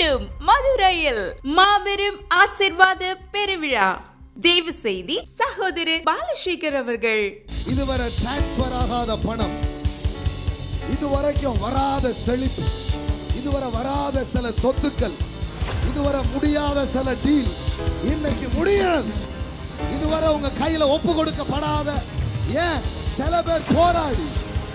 நடைபெறும் மதுரையில் மாபெரும் ஆசீர்வாத பெருவிழா. தேவ செய்தி சகோதரர் பாலசேகர் அவர்கள். இதுவரை டிரான்ஸ்பர் ஆகாத பணம், இதுவரைக்கும் வராத செழிப்பு, இதுவரை வராத சில சொத்துக்கள், இதுவரை முடியாத சில டீல் இன்னைக்கு முடியாது. இதுவரை உங்க கையில ஒப்பு கொடுக்கப்படாத, ஏன் சில பேர் போராடி,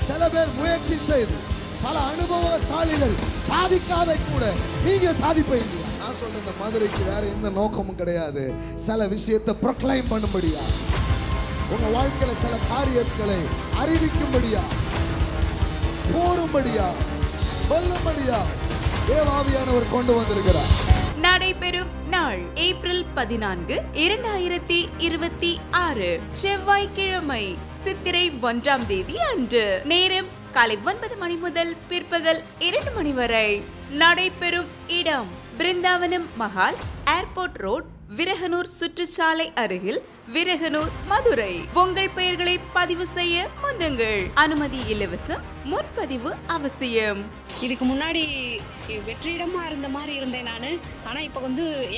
சில பேர் முயற்சி செய்து, பல அனுபவசாலிகள் சாதிக்காத கூட நீங்க சாதிப்பீங்க. நான் சொல்ற இந்த மதுரைக்கு வேற எந்த நோக்கமும் கிடையாது. சில விஷயத்தை ப்ரொக்ளைம் பண்ணும்படியா, உங்க வாழ்க்கையில சில காரியங்களை அறிவிக்கும்படியா, கூறும்படியா, சொல்லும்படியா தேவாவியானவர் கொண்டு வந்திருக்கிறார். நடைபெறும் நாள் ஏப்ரல் 14, 2026 செவ்வாய்க்கிழமை, சித்திரை 1ஆம் தேதி அன்று. நேரம் காலை 9 மணி முதல் பிற்பகல் 2 மணி வரை. நடைபெறும் இடம் பிருந்தாவனம் மஹால், ஏர்போர்ட் ரோட், விரகனூர் சுற்றுச்சாலை அருகில், விரகனூர், மதுரை. உங்கள் பெயர்களை பதிவு செய்ய முந்துங்கள். அனுமதி இலவசம், முன்பதிவு அவசியம். இதுக்கு முன்னாடி வெற்றிடமா இருந்த மாதிரி இருந்தேன் நான். ஆனால் இப்போ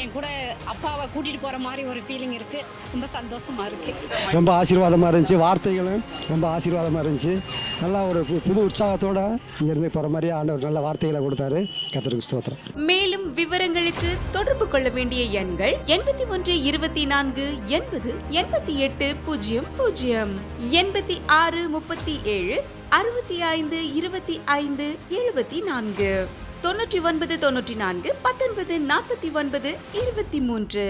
என் கூட அப்பாவை கூட்டிகிட்டு போகிற மாதிரி ஒரு ஃபீலிங் இருக்குது. ரொம்ப சந்தோஷமாக இருக்குது. ரொம்ப ஆசீர்வாதமாக இருந்துச்சு. வார்த்தைகளும் ரொம்ப ஆசீர்வாதமாக இருந்துச்சு. நல்லா ஒரு புது உற்சாகத்தோடு இங்கேருந்து போகிற மாதிரி ஆண்டவர் நல்ல வார்த்தைகளை கொடுத்தாரு. கர்த்தருக்கு ஸ்தோத்திரம். மேலும் விவரங்களுக்கு தொடர்பு கொள்ள வேண்டிய எண்கள் 81 24 80 88 00, 86 37 65 25 74, 99 94 19 49 23.